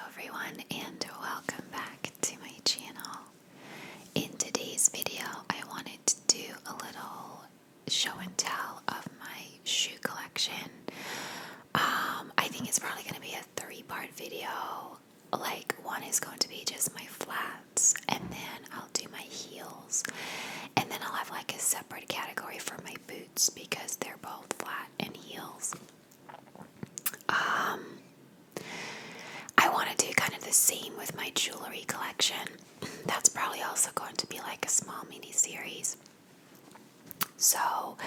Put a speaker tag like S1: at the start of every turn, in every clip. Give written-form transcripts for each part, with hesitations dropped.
S1: everyone, and welcome back to my channel. In today's video, I wanted to do a little show and tell of my shoe collection. I think it's probably going to be a 3-part video. Like, one is going to be just my flats, and then I'll do my heels, and then I'll have like a separate category for my boots because they're both flat and heels. I want to do kind of the same with my jewelry collection. That's probably also going to be like a small mini series. So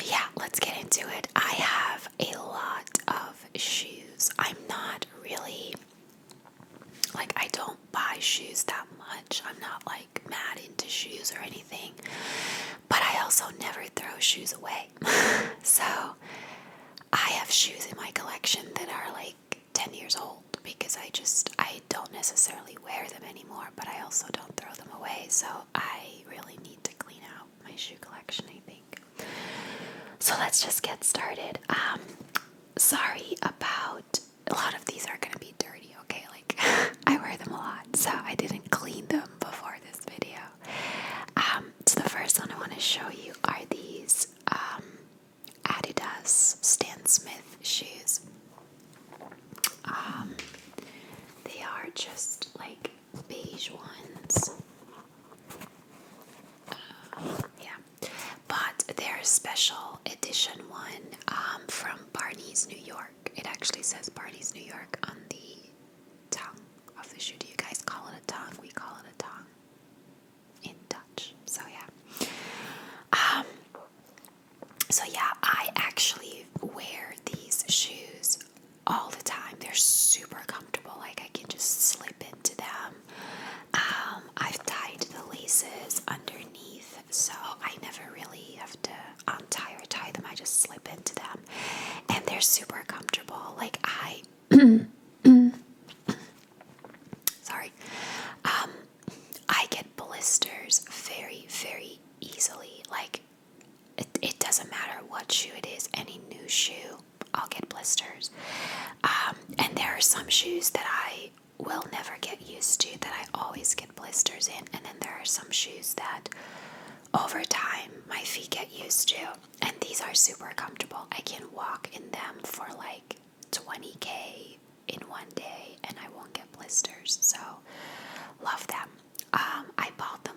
S1: yeah, let's get into it. I have a lot of shoes. I'm not really, like, I don't buy shoes that much. I'm not like mad into shoes or anything, but I also never throw shoes away. So I have shoes in my collection that are like 10 years old because I don't necessarily wear them anymore, but I also don't throw them away. So I really need to clean out my shoe collection, I think. So let's just get started. Sorry about a lot of these are going to be dirty, okay? Like, I wear them a lot, so I didn't clean them before this video. So the first one I want to show you are these Adidas Stan Smith shoes. They are just like beige ones. Yeah, but they're a special edition one from Barney's, New York. It actually says Barney's, New York on the tongue of the shoe. Do you guys call it a tongue? We call it a tongue in Dutch. So yeah. I actually wear these shoes all the time. They're super comfortable. Like, I can just slip into them. I've tied the laces underneath, so I never really have to untie or tie them. I just slip into them, and they're super comfortable. Like, sorry. I get blisters very, very easily. Like, it doesn't matter what shoe it is, any new shoe, I'll get blisters. And there are some shoes that I will never get used to that I always get blisters in, and then there are some shoes that over time my feet get used to, and these are super comfortable. I can walk in them for like 20K in one day and I won't get blisters, so love them. I bought them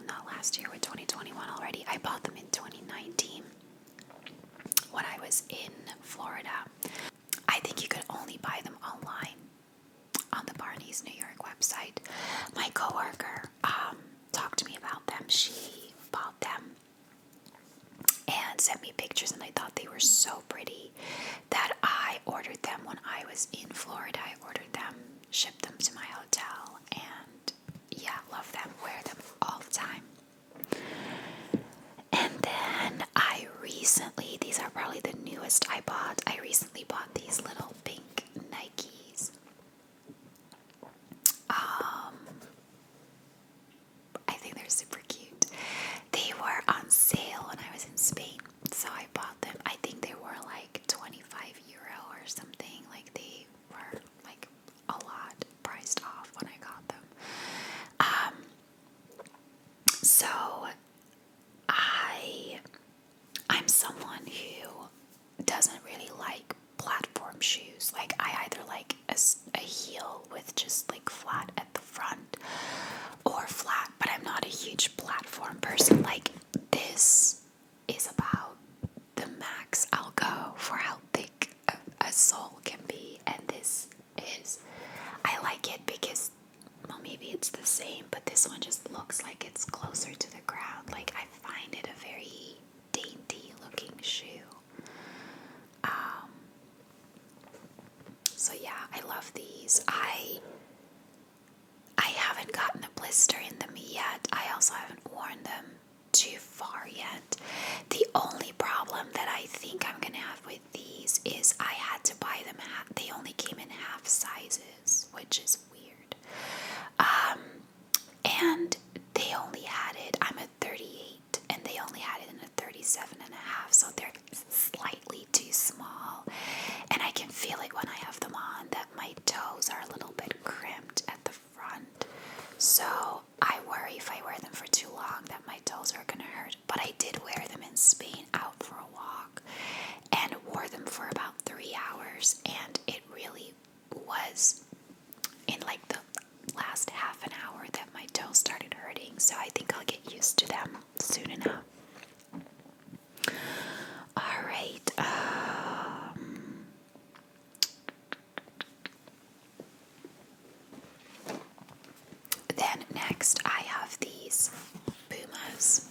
S1: not last year, with 2021 already. I bought them in 2019 when I was in Florida. I think you could only buy them online on the Barney's New York website. My coworker talked to me about them. She bought them and sent me pictures, and I thought they were so pretty that I ordered them when I was in Florida. I ordered them, shipped them to my hotel, and yeah, love them, wear them all the time. And then these are probably the newest I bought. I recently bought these little pink Nikes. I think they're super cute. They were on sale when I was in Spain, so I bought them. I think they were like €25 or something. Like, they were like a lot priced off when I got them. So I'm someone who doesn't really like platform shoes. Like, I either like a heel with just like flat at the front or flat, but I'm not a huge platform person. Like, this is about the max I'll go for how thick a sole can be, and this is, I like it because, well, maybe it's the same, but this one just looks like it's closer to the ground. Like, I find it a very dainty looking shoe. So yeah, I love these. I haven't gotten a blister in them yet. I also haven't worn them too far yet. The only problem that I think I'm gonna have with these is I had to buy them they only came in half sizes, which is weird. And they only had it, I'm a 38, and they only had it in a 37.5, so they're slightly too small, and I can feel it when I have them on that my toe worry if I wear them for too long that my toes are gonna hurt. But I did wear them in Spain out for a walk and wore them for about 3 hours, and it really was in like the last half an hour that my toes started hurting. So I think I'll get used to them soon enough. All right. Then next I have these Pumas.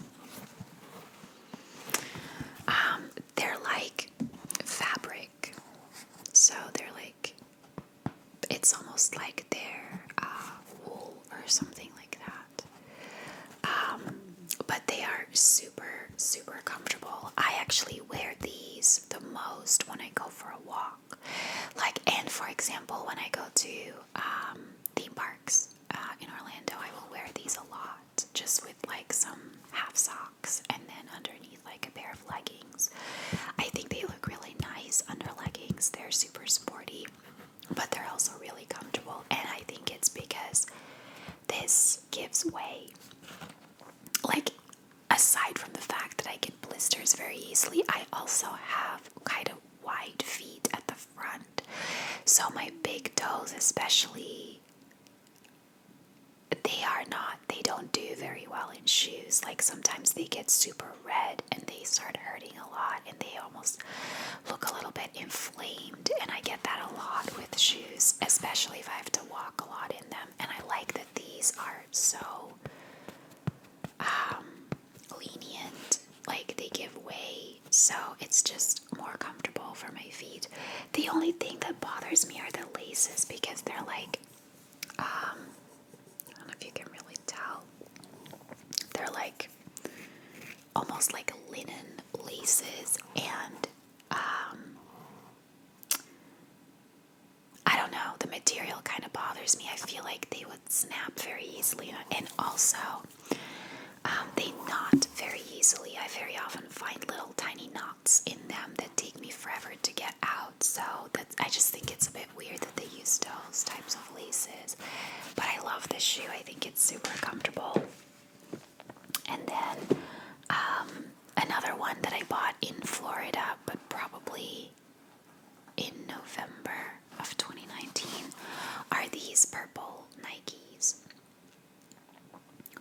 S1: They're like fabric, so they're like, it's almost like they're wool or something like that. But they are super, super comfortable. I actually wear these the most when I go for a walk. Like, and for example, when I go to theme parks in Orlando, I will wear these a lot, just with like some half socks and then underneath like a pair of leggings. I think they look really nice under leggings. They're super sporty, but they're also really comfortable. And I think it's because this gives way. Like, aside from the fact that I get blisters very easily, I also have kind of wide feet at the front. So my big toes especially, they don't do very well in shoes. Like, sometimes they get super red and they start hurting a lot and they almost look a little bit inflamed, and I get that a lot with shoes, especially if I have to walk a lot in them. And I like that these are so lenient, like they give way, so it's just more comfortable for my feet. The only thing that bothers me are the laces, because they're like, I don't know if you can really tell, they're like almost like linen laces, and I don't know, the material kind of bothers me. I feel like they would snap very easily, and also they knot very easily. I very often find little tiny knots in them that take me forever to get out. So I just think it's a bit weird that they use those types of laces. But I love this shoe. I think it's super comfortable. And then another one that I bought in Florida, but probably in November of 2019, are these purple Nikes.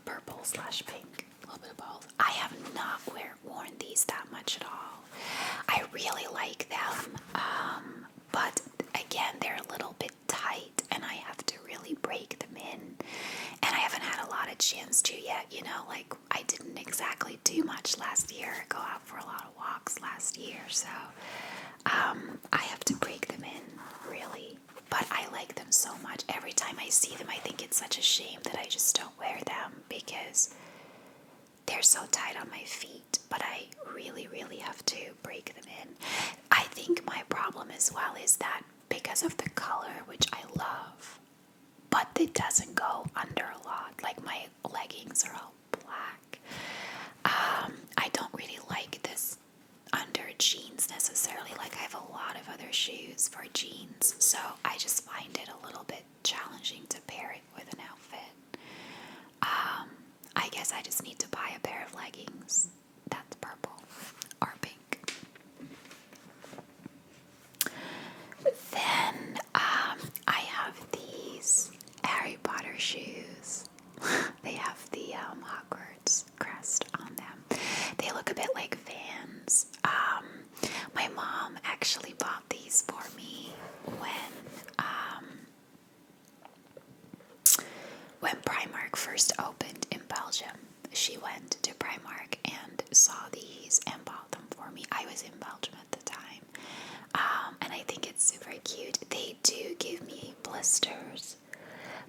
S1: Purple/pink, a little bit of both. I have not worn these that much at all. I really like them, but again, they're a little bit tight and I have to really break them in, and I haven't had a lot of chance to yet. You know, like, I didn't exactly do much last year, go out for a lot of walks last year, so I have to break them in, really. But I like them so much. Every time I see them, I think it's such a shame that I just don't wear them, because they're so tight on my feet. But I really, really have to break them in. I think my problem as well is that because of the color, which I love, but it doesn't go under a lot. Like, my leggings are all black. I don't really like this under jeans necessarily. Like, I have a lot of other shoes for jeans, so I just find it a little bit challenging to pair it with an outfit. I guess I just need to buy a pair of leggings that's purple or pink. Then I have these Harry Potter shoes. They have the Hogwarts crest on them. They look a bit like Vans. My mom actually bought these for me when Primark first opened in Belgium. She went to Primark and saw these and bought them for me. I was in Belgium at the time, and I think it's super cute. They do give me blisters,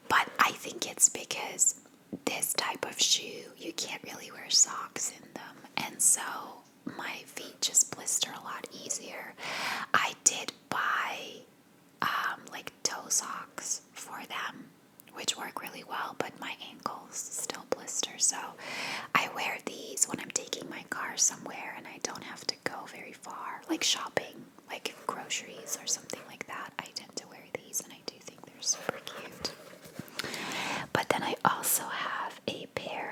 S1: but I think it's because this type of shoe, you can't really wear socks in them, and so my feet just blister a lot easier. I did buy like toe socks for them, which work really well, but my ankles still blister, so I wear these when I'm taking my car somewhere and I don't have to go very far, like shopping, like groceries or something like that. I tend to wear these, and I do think they're super cute. But then I also have a pair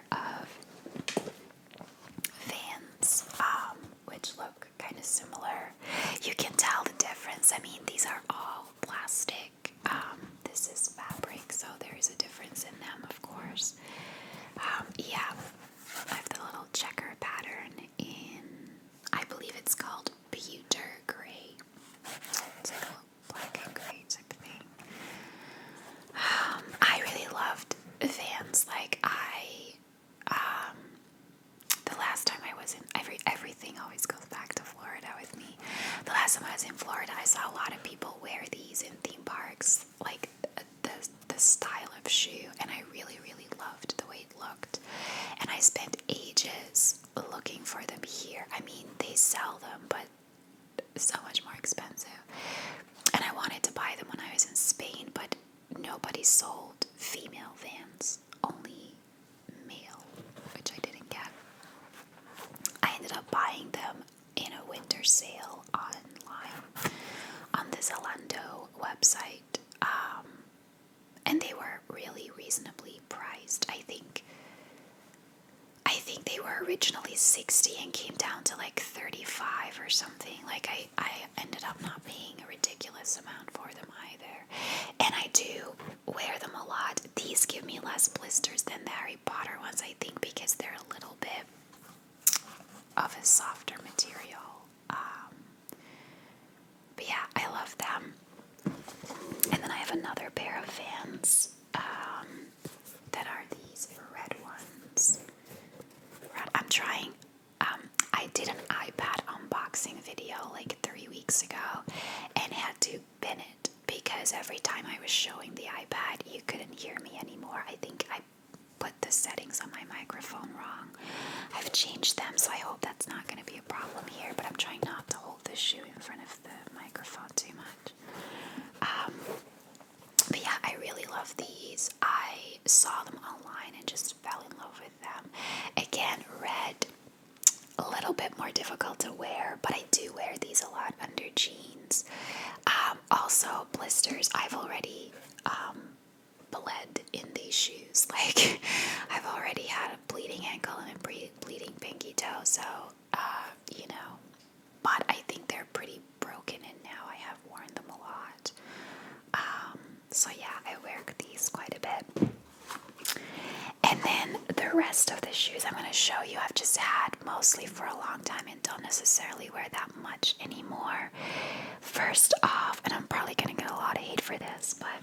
S1: only sold female Vans, only male, which I didn't get. I ended up buying them in a winter sale online on the Zelda website, and they were really reasonably priced. I think they were originally 60 and came down to like 35 or something. Like I ended up not paying a ridiculous amount for them either. And I do wear them a lot. These give me less blisters than the Harry Potter ones, I think, because they're a little bit of a softer material. But yeah, I love them. And then I have another pair of Vans that are these red ones. I'm trying. I did an iPad unboxing video like 3 weeks ago and had to bin it because every time I was showing the iPad, you couldn't hear me anymore. I think I put the settings on my microphone wrong. I've changed them, so I hope that's not going to be a problem here, but I'm trying not to hold the shoe in front of the microphone too much. But yeah, I really love these. I saw them online and just fell in love with them. Again, red, a little bit more difficult to wear, but I do wear these a lot under jeans. Also, blisters. I've already bled in these shoes. Like, I've already had a bleeding ankle and a bleeding pinky toe, so, you know. But I think they're pretty broken in now. I have worn them a lot. So yeah, I wear these quite a bit. And then the rest of the shoes I'm going to show you I've just had mostly for a long time and don't necessarily wear that much anymore. First off, and I'm probably going to get a lot of hate for this, but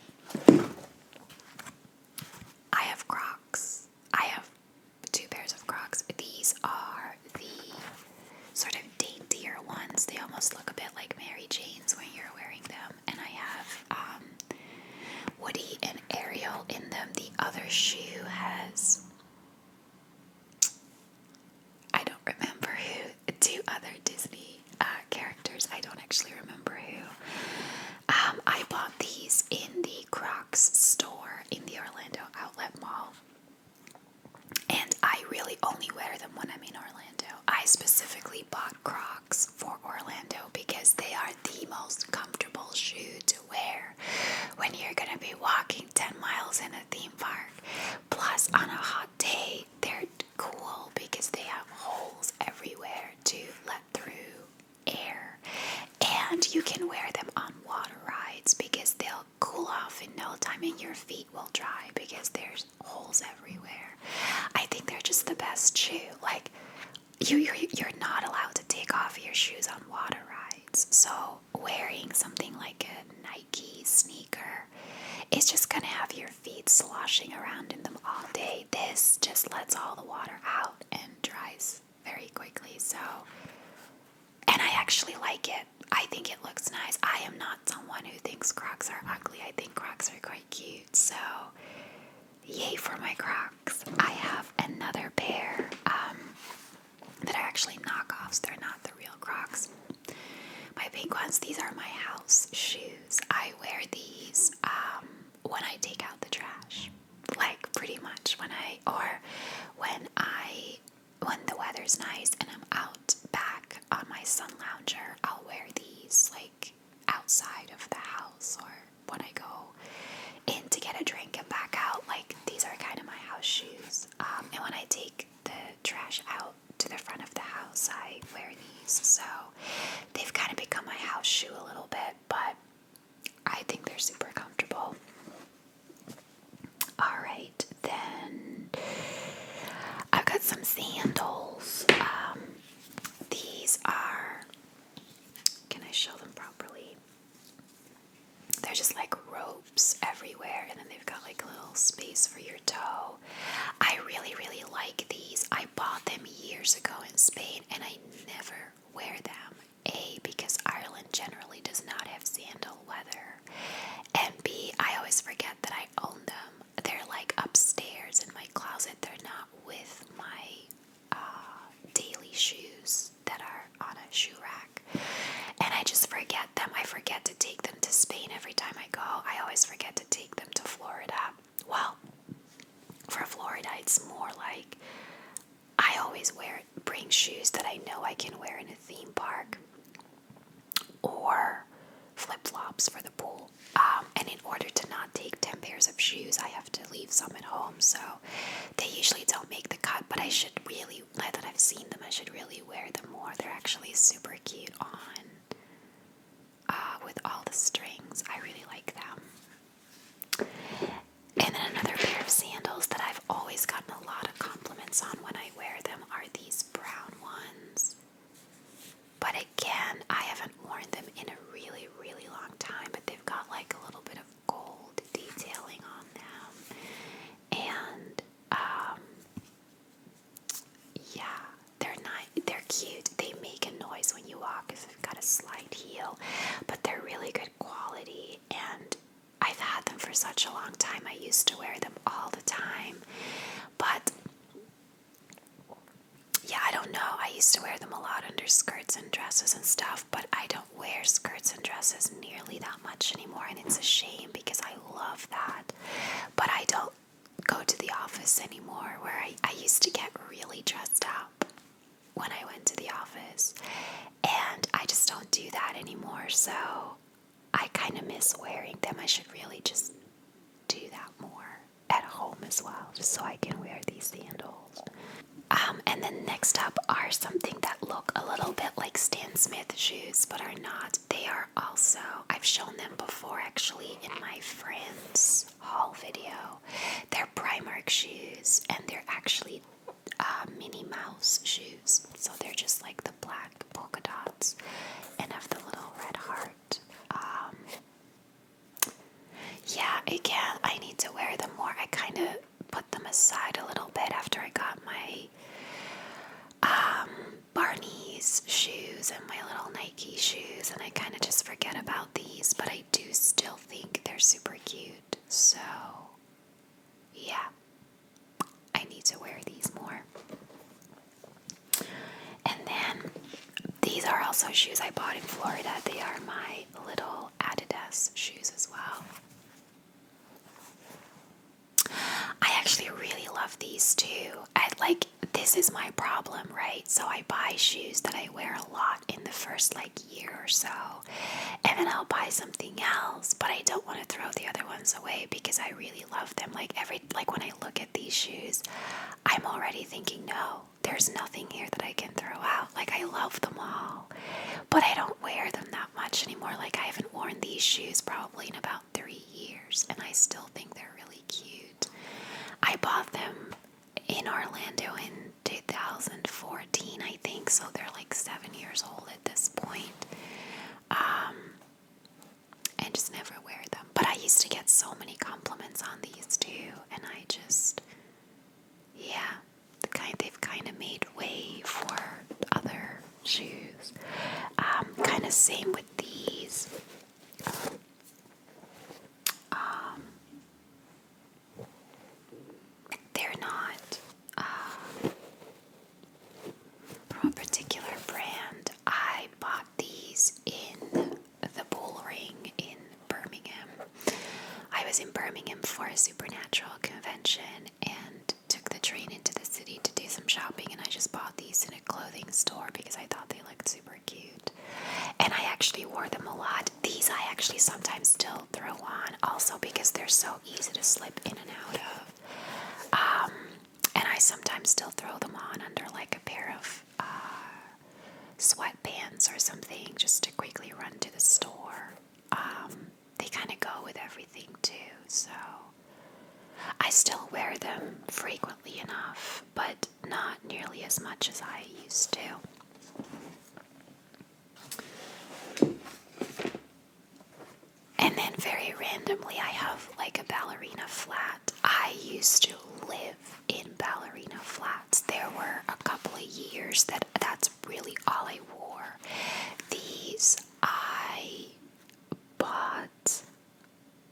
S1: I have Crocs. I have 2 pairs of Crocs. These are the sort of daintier ones. They almost look a bit like Mary Jane's when you're wearing them. And I have Woody and Ariel in them. The other shoe has, I don't remember who, 2 other Disney characters. I don't actually remember who. I bought these in the Crocs store in the Orlando Outlet Mall. And I really only wear them when I'm in Orlando. I specifically bought Crocs for Orlando because they are the most comfortable shoe to wear when you're going to be walking 10 miles in a theme park. Plus, on a hot day, they're cool because they have holes everywhere to let through air. And you can wear them on water rides because they'll cool off in no time and your feet will dry because there's holes everywhere. I think they're just the best shoe. Like, you're not allowed to take off your shoes on water rides. So wearing something like a Nike sneaker is just gonna have your feet sloshing around in them all day. This just lets all the water out and dries very quickly. So, and I actually like it. I think it looks nice. I am not someone who thinks Crocs are ugly. I think Crocs are quite cute. So, yay for my Crocs. I have another pair that are actually knockoffs. They're not the real Crocs. My pink ones, these are my house shoes. I wear these when I take out the trash. Like, pretty much when the weather's nice and I'm out back on my sun lounger, I'll wear these like outside of the house or when I go in to get a drink and back out. Like, these are kind of my house shoes. And when I take the trash out to the front of the house, I wear these. So they've kind of become my house shoe a little bit, but I think they're super comfortable. Alright, then I've got some sandals. These are, can I show them properly? They're just like ropes everywhere, and then they've got like a little space for your toe. I really, really like these. I bought them years ago in Spain, and I never wear them. A, because Ireland generally does not have sandal weather, and B, I always forget that I own them. They're like upstairs in my closet. They're not with my daily shoes that are on a shoe rack, and I just forget them. I forget to take them to Spain every time I go. I always forget to take them to Florida, shoes, I have to leave some at home, so they usually don't make the cut, but I should really, now that I've seen them, I should really wear them more. They're actually super cute on, with all the strings. I really like them. And then another pair of sandals that I've always gotten a lot of compliments on when I wear them are these brown ones. But again, I haven't worn them in a really, really long time, but they've got like a little bit of gold detailing on them. And, yeah, they're cute. They make a noise when you walk because they've got a slight heel, but they're really good quality, and I've had them for such a long time. I used to wear them all the time, but yeah, I don't know. I used to wear them a lot under skirts and dresses and stuff, but I don't wear skirts and dresses nearly that much anymore, and it's a shame because I love that. But I don't go to the office anymore, where I used to get really dressed up when I went to the office, and I just don't do that anymore, so I kind of miss wearing them. I should really just do that more at home as well, just so I can wear these sandals. And then next up are something that look a little bit like Stan Smith shoes, but are not. They are also, I've shown them before actually in my friend's haul video. They're Primark shoes, and they're actually Minnie Mouse shoes. So they're just like the black polka dots and have the little red heart. Yeah, again, I need to wear them more. I kind of put them aside a little bit after I got my Barney's shoes and my little Nike shoes, and I kind of just forget about these, but I do still think they're super cute. So, yeah, I need to wear these more. And then these are also shoes I bought in Florida. They are my little Adidas shoes as well. I actually really love these too. This is my problem, right? So I buy shoes that I wear a lot in the first year or so, and then I'll buy something else, but I don't want to throw the other ones away because I really love them. When I look at these shoes, I'm already thinking, no, there's nothing here that I can throw out. I love them all, but I don't wear them that much anymore. I haven't worn these shoes probably in about 3 years, and I still think they're really cute. I bought them in Orlando in 2014, I think, so they're 7 years old at this point. And just never wear them. But I used to get so many compliments on these too, and I just, yeah, they've kind of made way for other shoes. Kind of same with these. They're not from a particular brand. I bought these in the Bull Ring in Birmingham. I was in Birmingham for a Supernatural convention and took the train into the city to do some shopping, and I just bought these in a clothing store because I thought they looked super cute. And I actually wore them a lot. These I actually sometimes still throw on, also because they're so easy to slip in and out of. And I sometimes still throw them on under a pair of sweatpants or something just to quickly run to the store. They kind of go with everything too, so I still wear them frequently enough, but not nearly as much as I used to. And then very randomly, I have a Ballerina Flat. I used to live in Ballerina Flats. There were a couple of years that's really all I wore. These I bought,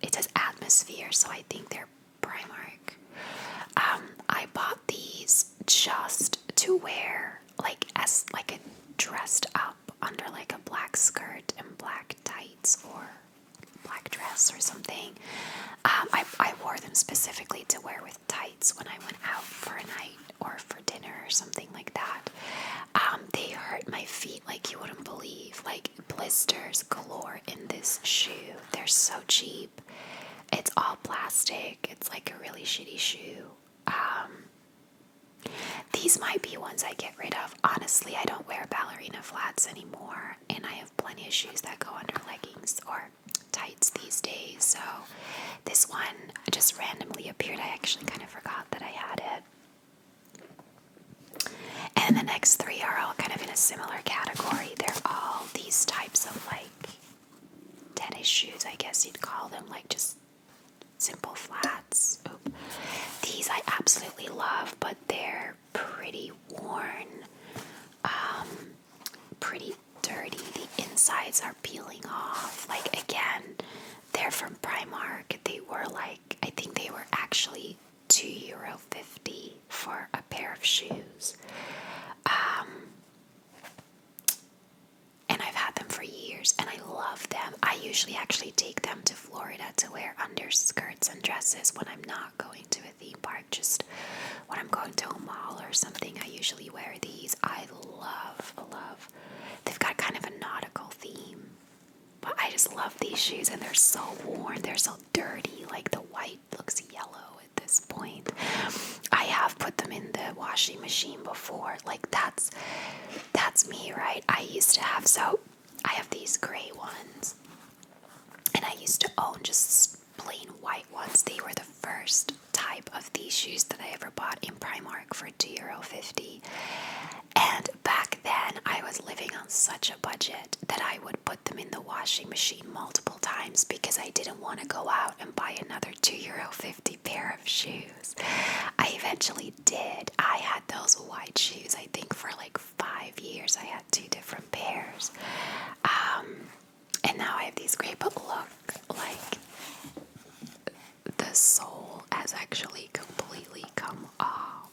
S1: it says Atmosphere, so I think they're Primark. I bought these just to wear as a dressed up under a black skirt and black tights or black dress or something. I wore them specifically to wear with tights when I went out for a night or for dinner or something like that. They hurt my feet like you wouldn't believe. Blisters galore in this shoe. They're so cheap. It's all plastic. It's like a really shitty shoe. These might be ones I get rid of. Honestly, I don't wear ballerina flats anymore, and I have plenty of shoes that go under leggings or tights these days. So this one just randomly appeared. I actually kind of forgot that I had it. And the next three are all kind of in a similar category. They're all these types of like tennis shoes, I guess you'd call them, like just simple flats. Oop. These I absolutely love, but they're pretty worn, pretty dirty. The insides are peeling off. Like, again, they're from Primark. They were like, I think they were actually €2.50 for a pair of shoes. And I've had them for years, and I love them. I usually actually take them to Florida to wear under skirts and dresses when I'm not going to a theme park. Just when I'm going to a mall or something, I usually wear these. I love. They've got kind of a nautical theme, but I just love these shoes, and they're so worn. They're so dirty. Like, the white looks yellow at this point. I have put them in the washing machine before. Like, that's me, right? I have these gray ones, and I used to own just plain white ones. They were the first type of these shoes that I ever bought in Primark for €2.50. And back then, I was living on such a budget that I would put them in the washing machine multiple times because I didn't want to go out and buy another €2.50 pair of shoes. I eventually did. I had those white shoes, I think, for like 5 years. I had 2 different pairs. And now I have these gray, but look, like, the sole has actually completely come off.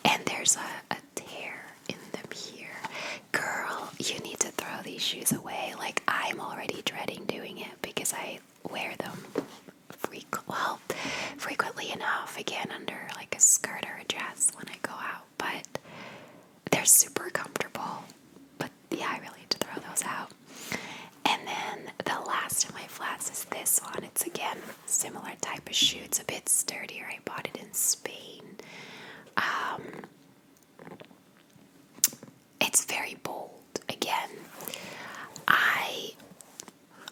S1: And there's a tear in them here. Girl, you need to throw these shoes away. Like, I'm already dreading doing it because I wear them frequently enough, again, under like a skirt or a dress when I go out. But they're super comfortable. But yeah, I really need to throw those out. And then the last of my flats is this one. It's, again, similar type of shoe. It's a bit sturdier. I bought it in Spain. It's very bold. Again,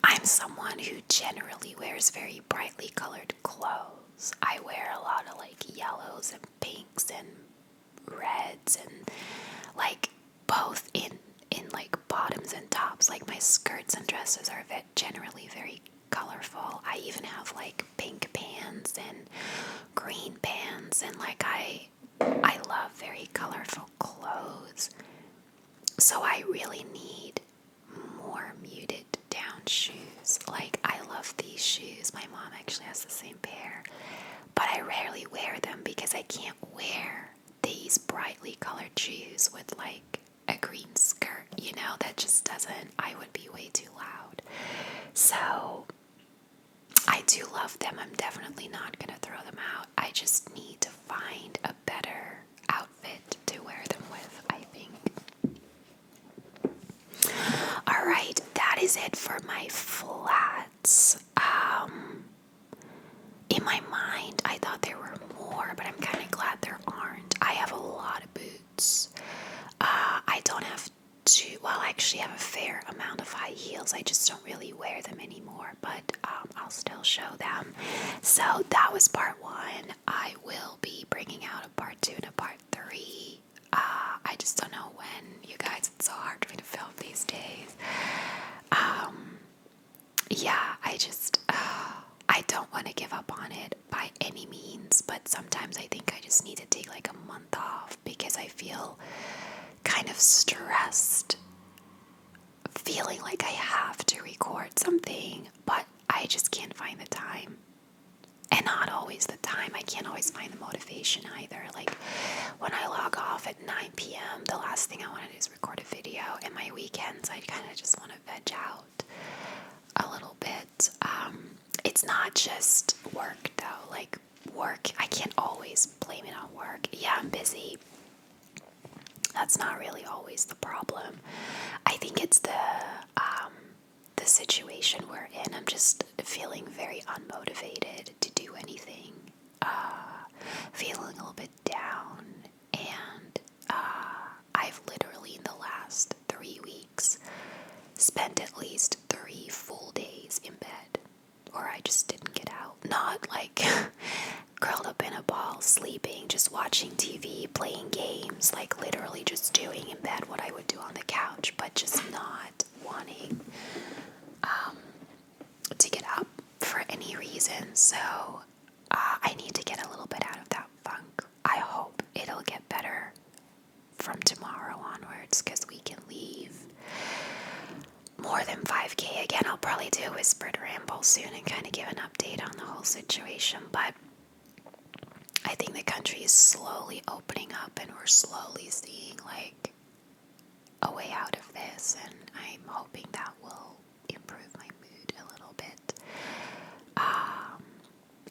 S1: I'm someone who generally wears very brightly colored clothes. I wear a lot of like yellows and pinks and reds, and like both in like bottoms and tops. Like, my skirts and dresses are generally very colorful. I even have like pink pants and green pants, and like I love very colorful clothes. So I really need more muted down shoes. Like, I love these shoes. My mom actually has the same pair, but I rarely wear them because I can't wear these brightly colored shoes with like a green skirt, you know, that just doesn't, I would be way too loud. So I do love them. I'm definitely not going to throw them out. I just need to find a better outfit to wear them with, I think. All right, that is it for my flats. In my mind, I thought there were more, but I'm kind of glad there aren't. I have a lot of boots. I don't have I actually have a fair amount of high heels. I just don't really wear them anymore, but I'll still show them. So that was part 1. I will be bringing out a part 2 and a part 3. I just don't know when, you guys. It's so hard for me to film these days. Yeah, I don't want to give up on it by any means, but sometimes I think I just need to take like a month off because I feel kind of stressed, feeling like I have to record something, but I just can't find the time. And not always the time. I can't always find the motivation either. Like, when I log off at 9 p.m., the last thing I want to do is record a video. And my weekends, I kind of just want to veg out a little bit. It's not just work, though. Like, work, I can't always blame it on work. Yeah, I'm busy. That's not really always the problem. I think it's the situation we're in. I'm just feeling very unmotivated just watching TV, playing games, like literally just doing in bed what I would do on the couch, but just not wanting to get up for any reason. So I need to get a little bit out of that funk. I hope it'll get better from tomorrow onwards, because we can leave more than 5K again. I'll probably do a whispered ramble soon and kind of give an update on the whole situation, but I think the country is slowly opening up and we're slowly seeing like a way out of this, and I'm hoping that will improve my mood a little bit.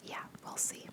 S1: Yeah, we'll see.